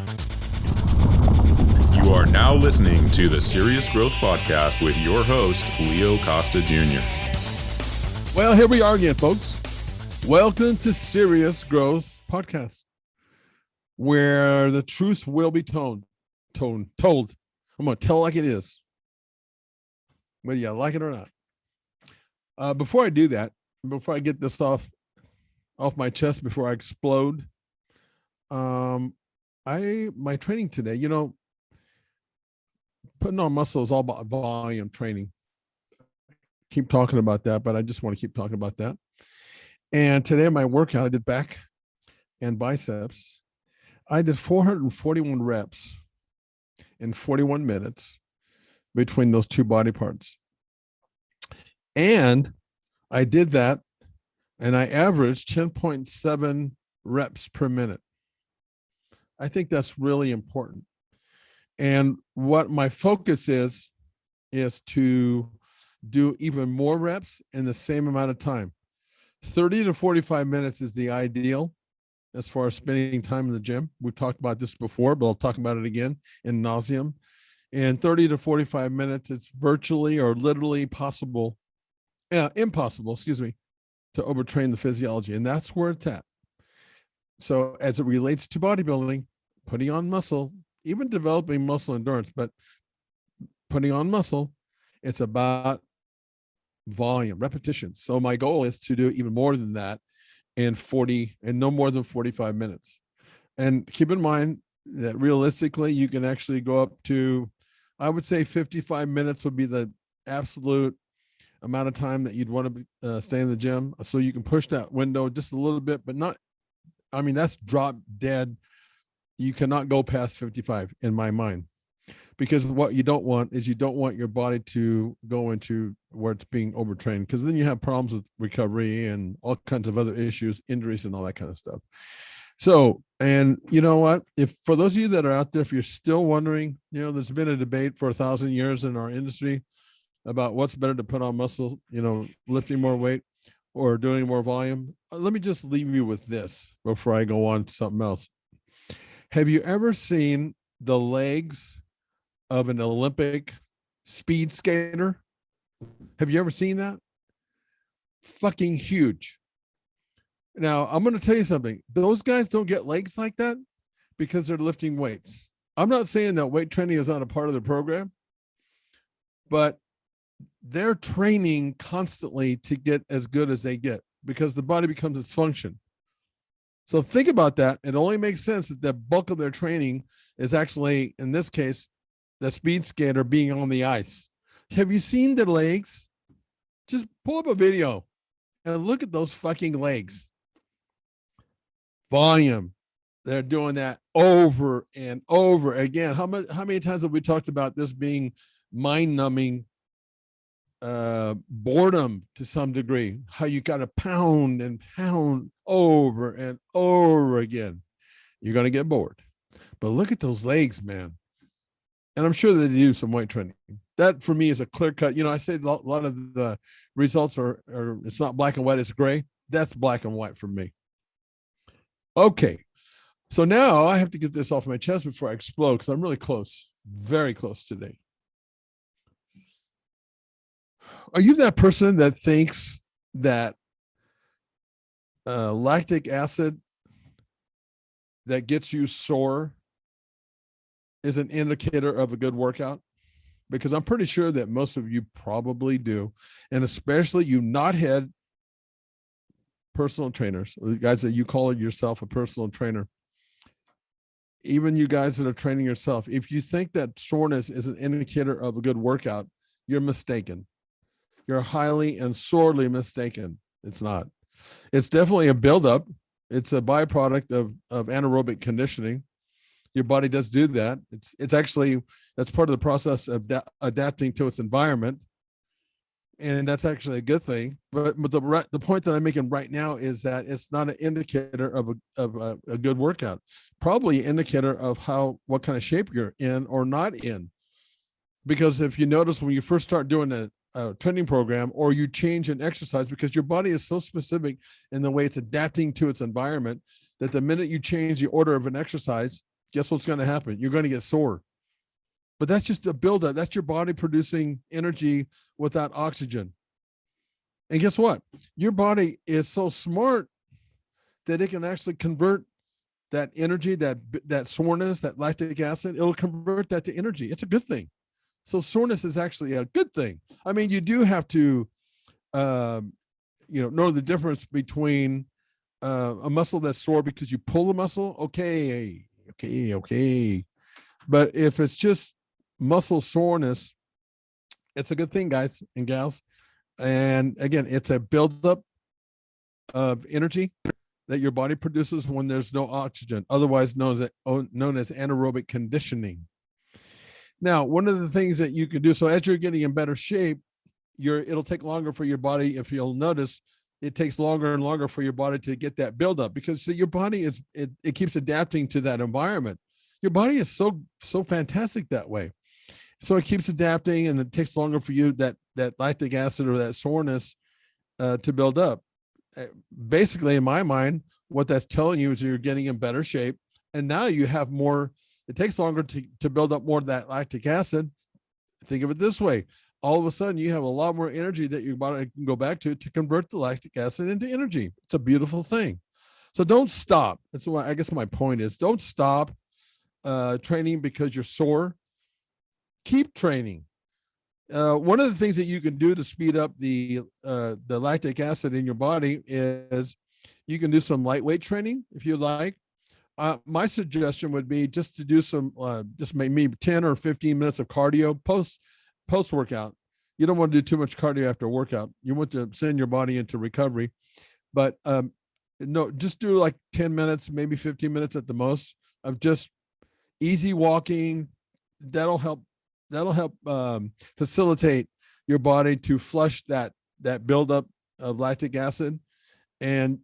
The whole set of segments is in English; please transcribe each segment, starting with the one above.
You are now listening to the Serious Growth Podcast with your host, Leo Costa Jr. Well, here we are again, folks. Welcome to Serious Growth Podcast, where the truth will be told. I'm going to tell like it is, whether you like it or not. Before I do that, before I get this off my chest, before I explode, my training today, putting on muscle is all about volume training. Keep talking about that, but I just want to keep talking about that. And today, my workout, I did back and biceps. I did 441 reps in 41 minutes between those two body parts. And I did that, and I averaged 10.7 reps per minute. I think that's really important. And what my focus is to do even more reps in the same amount of time. 30 to 45 minutes is the ideal as far as spending time in the gym. We've talked about this before, but I'll talk about it again in nauseam. And 30 to 45 minutes, it's virtually or literally impossible, to overtrain the physiology. And that's where it's at. So as it relates to bodybuilding, putting on muscle, even developing muscle endurance, but putting on muscle, it's about volume, repetitions. So my goal is to do even more than that in no more than 45 minutes. And keep in mind that realistically, you can actually go up to, I would say 55 minutes would be the absolute amount of time that you'd want to stay in the gym. So you can push that window just a little bit, but not, that's drop dead. You cannot go past 55 in my mind, because what you don't want is your body to go into where it's being overtrained, because then you have problems with recovery and all kinds of other issues, injuries and all that kind of stuff. So, and you know what, if for those of you that are out there, if you're still wondering, there's been a debate for 1,000 years in our industry about what's better to put on muscle, lifting more weight or doing more volume. Let me just leave you with this before I go on to something else. Have you ever seen the legs of an Olympic speed skater? Have you ever seen that? Fucking huge. Now, I'm going to tell you something. Those guys don't get legs like that because they're lifting weights. I'm not saying that weight training is not a part of the program, but they're training constantly to get as good as they get, because the body becomes its function. So think about that. It only makes sense that the bulk of their training is actually, in this case, the speed skater being on the ice. Have you seen their legs? Just pull up a video and look at those fucking legs. Volume. They're doing that over and over again. How many times have we talked about this being mind-numbing boredom to some degree? How you got to pound and pound over and over again. You're going to get bored. But look at those legs, man. And I'm sure they do some weight training. That for me is a clear cut. I say a lot of the results are it's not black and white, it's gray. That's black and white for me. Okay. So now I have to get this off my chest before I explode, because I'm really close, very close today. Are you that person that thinks that lactic acid that gets you sore is an indicator of a good workout? Because I'm pretty sure that most of you probably do. And especially you knothead personal trainers, or the guys that you call yourself a personal trainer. Even you guys that are training yourself, if you think that soreness is an indicator of a good workout, you're mistaken. You're highly and sorely mistaken. It's not. It's definitely a buildup. It's a byproduct of anaerobic conditioning. Your body does do that. It's actually, that's part of the process of adapting to its environment. And that's actually a good thing. But the point that I'm making right now is that it's not an indicator of a good workout. Probably an indicator of what kind of shape you're in or not in. Because if you notice, when you first start doing a training program, or you change an exercise, because your body is so specific in the way it's adapting to its environment, that the minute you change the order of an exercise, guess what's going to happen? You're going to get sore. But that's just a buildup. That's your body producing energy without oxygen. And guess what? Your body is so smart that it can actually convert that energy, that soreness, that lactic acid. It'll convert that to energy. It's a good thing. So soreness is actually a good thing. I mean, you do have to, know the difference between a muscle that's sore because you pull the muscle. Okay. But if it's just muscle soreness, it's a good thing, guys and gals. And again, it's a buildup of energy that your body produces when there's no oxygen, otherwise known as anaerobic conditioning. Now, one of the things that you can do, so as you're getting in better shape, it'll take longer for your body. If you'll notice, it takes longer and longer for your body to get that buildup because your body it keeps adapting to that environment. Your body is so fantastic that way. So it keeps adapting, and it takes longer for you that lactic acid or that soreness to build up. Basically, in my mind, what that's telling you is you're getting in better shape, and now you have more. It takes longer to build up more of that lactic acid. Think of it this way: all of a sudden, you have a lot more energy that your body can go back to convert the lactic acid into energy. It's a beautiful thing. So don't stop. That's why I guess my point is: don't stop training because you're sore. Keep training. One of the things that you can do to speed up the lactic acid in your body is you can do some lightweight training if you like. My suggestion would be just to do some, just maybe 10 or 15 minutes of cardio post workout. You don't want to do too much cardio after a workout. You want to send your body into recovery, but no, just do like 10 minutes, maybe 15 minutes at the most of just easy walking. That'll help facilitate your body to flush that buildup of lactic acid, and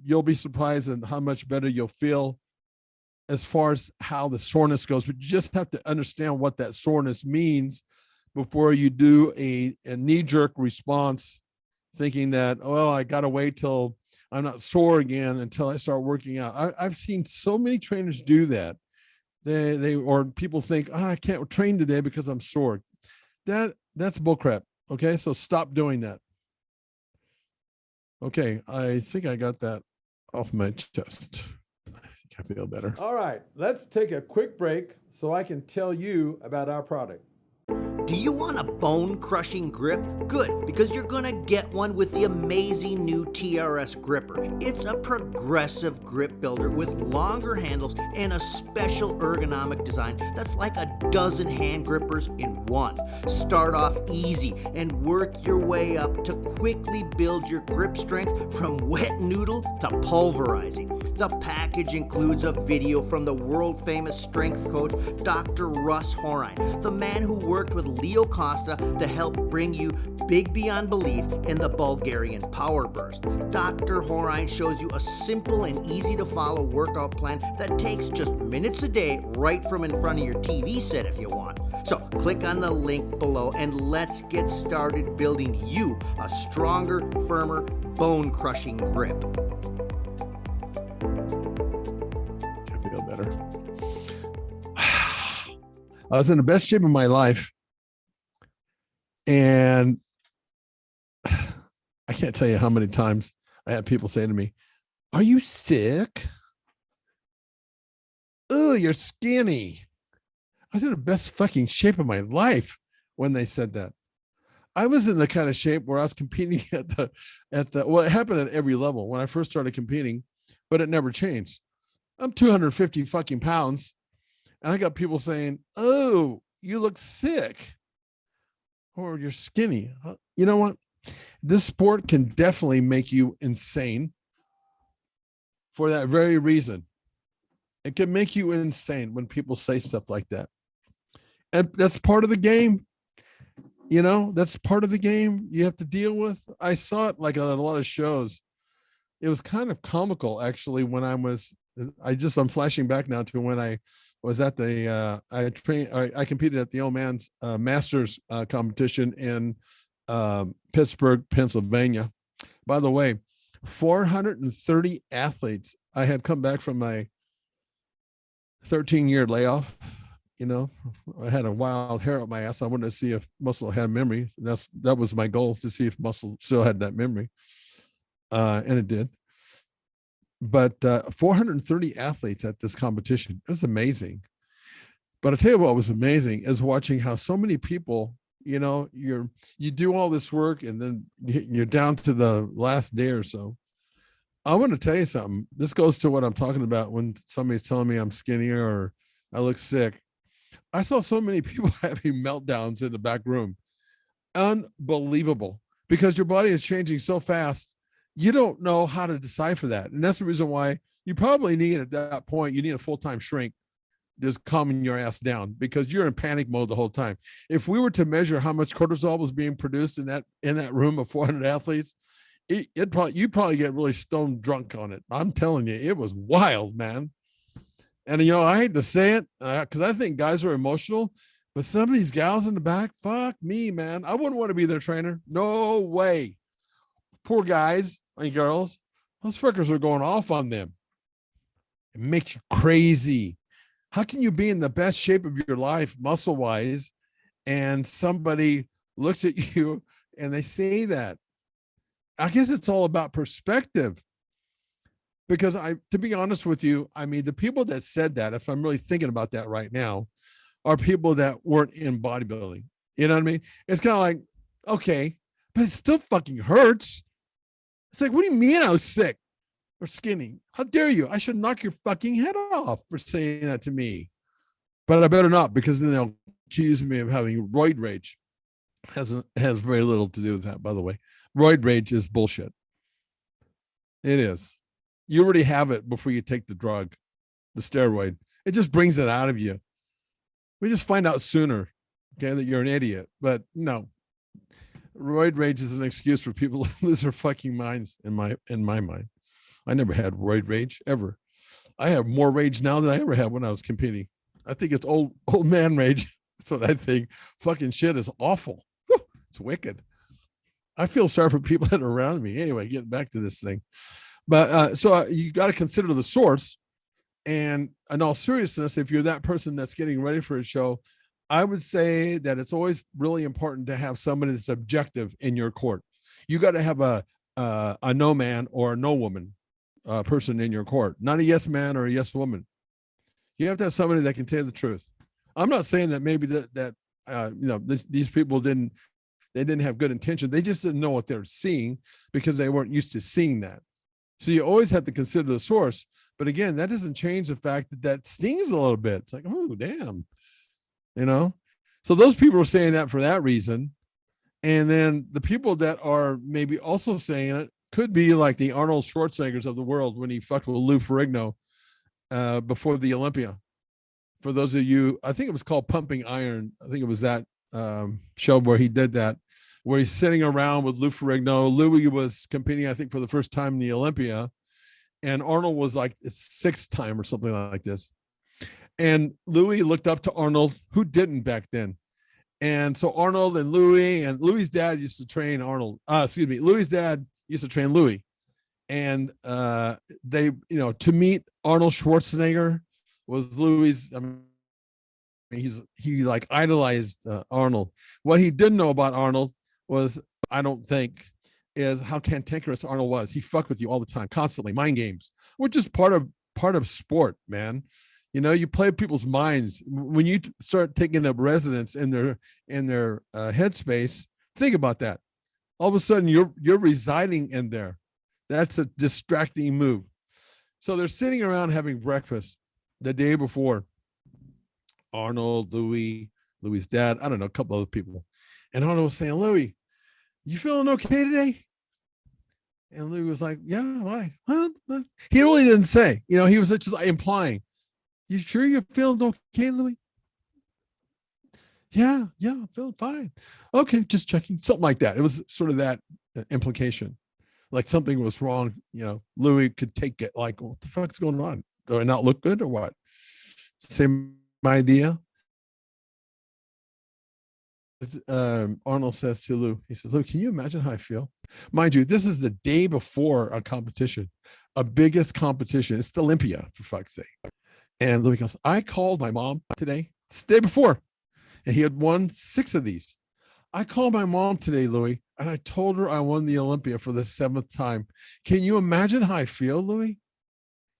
you'll be surprised at how much better you'll feel as far as how the soreness goes. But you just have to understand what that soreness means before you do a knee-jerk response, thinking that, oh, I got to wait till I'm not sore again until I start working out. I've seen so many trainers do that. They or people think, I can't train today because I'm sore. That's bullcrap. Okay, so stop doing that. Okay, I think I got that off my chest. I think I feel better. All right, let's take a quick break so I can tell you about our product. Do you want a bone-crushing grip? Good, because you're gonna get one with the amazing new TRS gripper. It's a progressive grip builder with longer handles and a special ergonomic design that's like a dozen hand grippers in one. Start off easy and work your way up to quickly build your grip strength from wet noodle to pulverizing. The package includes a video from the world-famous strength coach, Dr. Russ Horine, the man who worked with Leo Costa to help bring you big beyond belief in the Bulgarian power burst. Dr. Horine shows you a simple and easy to follow workout plan that takes just minutes a day right from in front of your TV set if you want. So click on the link below and let's get started building you a stronger, firmer, bone-crushing grip. I feel better. I was in the best shape of my life. And I can't tell you how many times I had people say to me, "Are you sick? Oh, you're skinny." I was in the best fucking shape of my life when they said that. I was in the kind of shape where I was competing at the well, it happened at every level when I first started competing, but it never changed. I'm 250 fucking pounds, and I got people saying, "Oh, you look sick." Or you're skinny. You know what? This sport can definitely make you insane for that very reason. It can make you insane when people say stuff like that. And that's part of the game. You know, that's part of the game you have to deal with. I saw it like on a lot of shows. It was kind of comical, actually, when I'm flashing back now to when I was at the I competed at the old man's masters competition in Pittsburgh, Pennsylvania. By the way, 430 athletes. I had come back from my 13-year layoff. I had a wild hair up my ass. I wanted to see if muscle had memory. That was my goal, to see if muscle still had that memory. And it did. But 430 athletes at this competition. It was amazing. But I'll tell you what was amazing is watching how so many people, you do all this work and then you're down to the last day or so. I want to tell you something. This goes to what I'm talking about when somebody's telling me I'm skinnier or I look sick. I saw so many people having meltdowns in the back room. Unbelievable, because your body is changing so fast. You don't know how to decipher that. And that's the reason why you probably need, at that point, you need a full-time shrink just calming your ass down, because you're in panic mode the whole time. If we were to measure how much cortisol was being produced in that room of 400 athletes, you'd probably get really stone drunk on it. I'm telling you, it was wild, man. And, I hate to say it because I think guys are emotional, but some of these gals in the back, fuck me, man. I wouldn't want to be their trainer. No way. Poor guys and girls. Those fuckers are going off on them. It makes you crazy. How can you be in the best shape of your life, muscle-wise, and somebody looks at you and they say that? I guess it's all about perspective. Because to be honest with you, I mean, the people that said that, if I'm really thinking about that right now, are people that weren't in bodybuilding. You know what I mean? It's kind of like, okay, but it still fucking hurts. It's like, what do you mean I was sick or skinny? How dare you? I should knock your fucking head off for saying that to me. But I better not, because then they'll accuse me of having roid rage. Has very little to do with that, by the way. Roid rage is bullshit. It is. You already have it before you take the drug, the steroid. It just brings it out of you. We just find out sooner, okay, that you're an idiot. But no, roid rage is an excuse for people to lose their fucking minds in my mind. I never had roid rage, ever. I have more rage now than I ever had when I was competing. I think it's old man rage. That's what I think. Fucking shit is awful. Whew, it's wicked. I feel sorry for people that are around me. Anyway, getting back to this thing. But so you got to consider the source. And in all seriousness, if you're that person that's getting ready for a show, I would say that it's always really important to have somebody that's objective in your court. You got to have a no man or a no woman person in your court, not a yes man or a yes woman. You have to have somebody that can tell you the truth. I'm not saying that maybe these people didn't have good intention. They just didn't know what they're seeing because they weren't used to seeing that. So you always have to consider the source. But again, that doesn't change the fact that stings a little bit. It's like, oh, damn. So those people are saying that for that reason. And then the people that are maybe also saying it could be like the Arnold Schwarzeneggers of the world when he fucked with Lou Ferrigno before the Olympia. For those of you, I think it was called Pumping Iron. I think it was that show where he did that, where he's sitting around with Lou Ferrigno. Louis was competing, I think, for the first time in the Olympia. And Arnold was like the sixth time or something like this. And Louis looked up to Arnold, who didn't back then. And so Arnold and Louis's dad used to train Arnold. Louis's dad used to train Louis. And they, to meet Arnold Schwarzenegger was Louis's, he like idolized Arnold. What he didn't know about Arnold was, I don't think, is how cantankerous Arnold was. He fucked with you all the time, constantly, mind games, which is part of sport, man. You play people's minds. When you start taking up residence in their headspace, think about that. All of a sudden, you're residing in there. That's a distracting move. So they're sitting around having breakfast the day before. Arnold, Louis's dad, I don't know, a couple other people. And Arnold was saying, Louis, you feeling okay today? And Louis was like, yeah, why? Well, he really didn't say. He was just implying. You sure you're feeling okay, Louis? Yeah, I'm feeling fine. Okay, just checking. Something like that. It was sort of that implication. Like something was wrong. Louis could take it like, what the fuck's going on? Do I not look good or what? Same idea. Arnold says to Lou, he says, Lou, can you imagine how I feel? Mind you, this is the day before a competition, a biggest competition. It's the Olympia, for fuck's sake. And Louis goes, I called my mom today, it's the day before, and he had won 6 of these. I called my mom today, Louis, and I told her I won the Olympia for the 7th time. Can you imagine how I feel, Louis?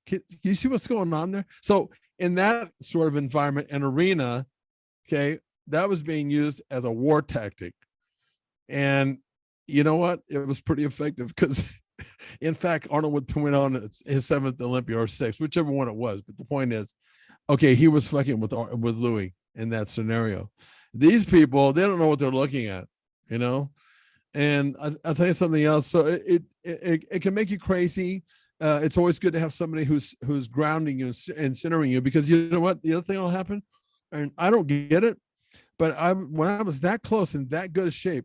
Can you see what's going on there? So in that sort of environment and arena, okay, that was being used as a war tactic. And you know what? It was pretty effective because, in fact, Arnold would win on his 7th Olympia or 6th, whichever one it was. But the point is, okay, he was fucking with Louis in that scenario. These people, they don't know what they're looking at, you know. And I'll tell you something else. So it can make you crazy. It's always good to have somebody who's grounding you and centering you, because you know what, the other thing will happen, and I don't get it, but when I was that close and that good a shape,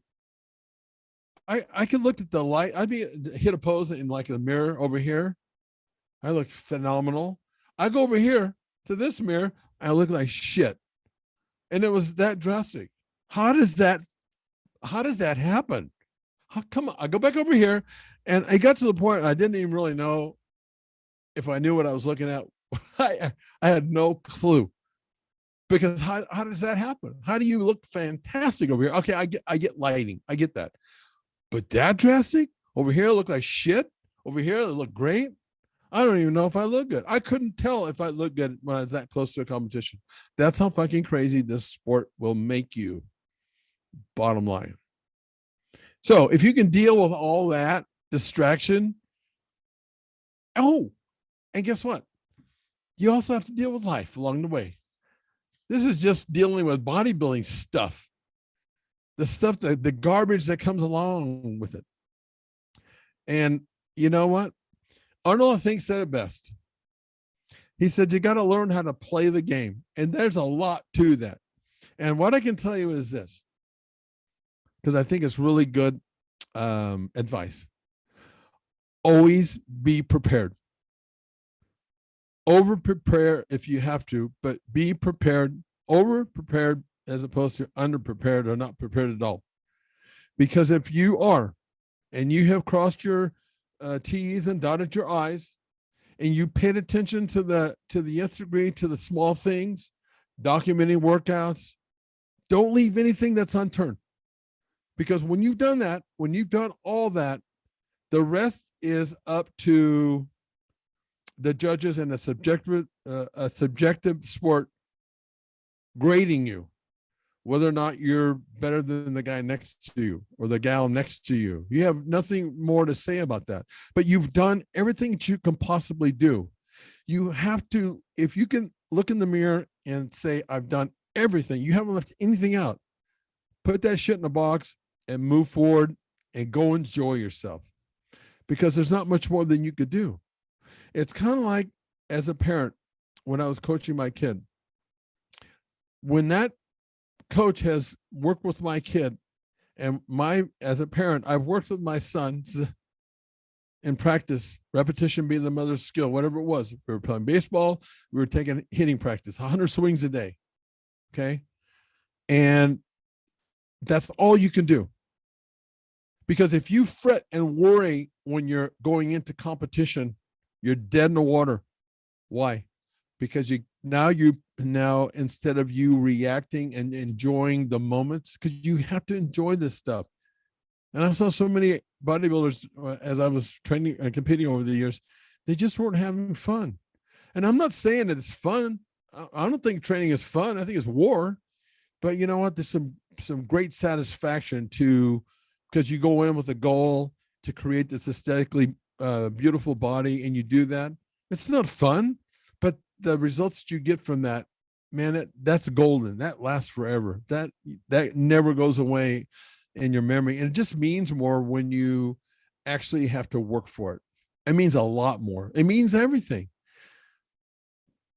I could look at the light. I'd be hit a pose in like the mirror over here. I look phenomenal. I go over here to this mirror, I look like shit. And it was that drastic. How does that happen? Come on, I go back over here, and I got to the point I didn't even really know if I knew what I was looking at. I had no clue, because how does that happen? How do you look fantastic over here? Okay, I get lighting, I get that, but that drastic over here look like shit. Over here it look great. I don't even know if I look good. I couldn't tell if I look good when I was that close to a competition. That's how fucking crazy this sport will make you. Bottom line. So if you can deal with all that distraction, and guess what? You also have to deal with life along the way. This is just dealing with bodybuilding stuff. The stuff, the garbage that comes along with it. And you know what? Arnold, I think, said it best. He said, you got to learn how to play the game. And there's a lot to that. And what I can tell you is this, because I think it's really good advice. Always be prepared. Over prepare if you have to, but be prepared. Over prepared as opposed to under prepared or not prepared at all. Because if you are, and you have crossed your T's and dotted your I's, and you paid attention to the nth degree to the small things, documenting workouts, don't leave anything that's unturned. Because when you've done that, when you've done all that, the rest is up to the judges in a subjective sport grading you, whether or not you're better than the guy next to you or the gal next to you. You have nothing more to say about that, but you've done everything that you can possibly do. You have to, if you can look in the mirror and say, I've done everything, you haven't left anything out, put that shit in a box and move forward and go enjoy yourself, because there's not much more than you could do. It's kind of like as a parent, when I was coaching my kid, when that coach has worked with my kid, and as a parent, I've worked with my sons in practice, repetition being the mother's skill, whatever it was. We were playing baseball, we were taking hitting practice, 100 swings a day. Okay. And that's all you can do. Because if you fret and worry when you're going into competition, you're dead in the water. Why? Because now instead of you reacting and enjoying the moments, because you have to enjoy this stuff. And I saw so many bodybuilders as I was training and competing over the years, they just weren't having fun. And I'm not saying that it's fun. I don't think training is fun. I think it's war. But you know what? There's some great satisfaction because you go in with a goal to create this aesthetically beautiful body, and you do that. It's not fun, but the results that you get from that, man, that's golden. That lasts forever. That never goes away in your memory. And it just means more when you actually have to work for it. It means a lot more. It means everything.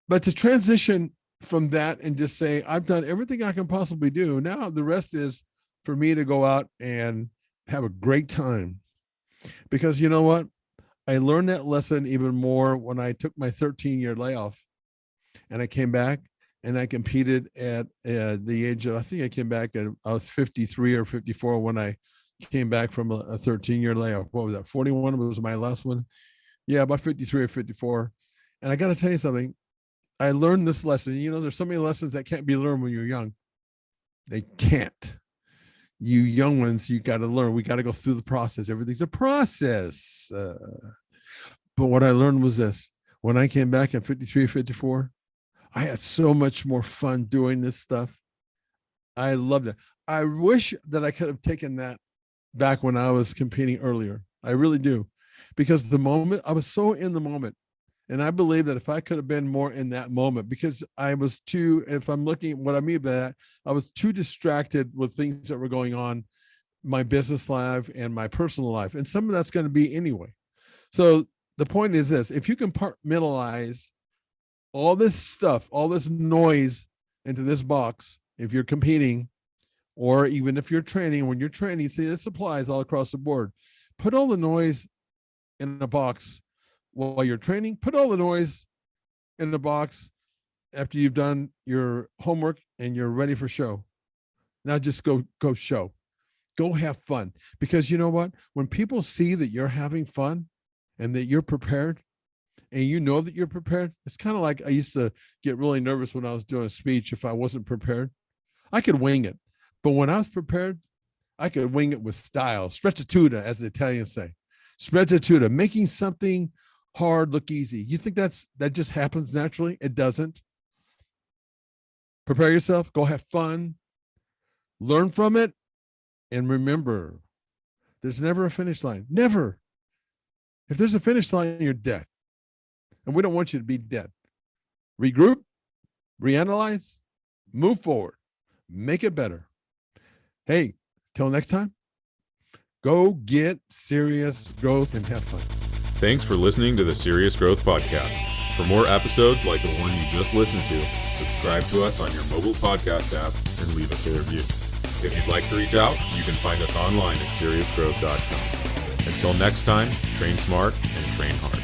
But to transition from that and just say, I've done everything I can possibly do. Now the rest is for me to go out and have a great time. Because you know what? I learned that lesson even more when I took my 13-year layoff, and I came back and I competed at the age of, I think I came back I was 53 or 54 when I came back from a 13-year layoff. What was that? 41 was my last one. Yeah, about 53 or 54. And I got to tell you something. I learned this lesson. There's so many lessons that can't be learned when you're young. They can't. You young ones, you got to learn. We got to go through the process. Everything's a process. But what I learned was this. When I came back at 53, 54, I had so much more fun doing this stuff. I loved it. I wish that I could have taken that back when I was competing earlier. I really do. Because I was so in the moment. And I believe that if I could have been more in that moment, because I was if I'm looking at what I mean by that, I was too distracted with things that were going on, my business life and my personal life. And some of that's going to be anyway. So the point is this: if you compartmentalize all this stuff, all this noise into this box, if you're competing, or even if you're training, when you're training, see, this applies all across the board. Put all the noise in a box while you're training. Put all the noise in a box after you've done your homework and you're ready for show. Now just go show. Go have fun. Because you know what? When people see that you're having fun and that you're prepared, and you know that you're prepared, it's kind of like I used to get really nervous when I was doing a speech if I wasn't prepared. I could wing it. But when I was prepared, I could wing it with style. Sprezzatura, as the Italians say. Sprezzatura, making something hard look easy. You think that just happens naturally? It doesn't. Prepare yourself, go have fun, learn from it, and remember, there's never a finish line. Never. If there's a finish line, you're dead. And we don't want you to be dead. Regroup, reanalyze, move forward, make it better. Hey, till next time, go get serious growth and have fun. Thanks for listening to the Serious Growth Podcast. For more episodes like the one you just listened to, subscribe to us on your mobile podcast app and leave us a review. If you'd like to reach out, you can find us online at seriousgrowth.com. Until next time, train smart and train hard.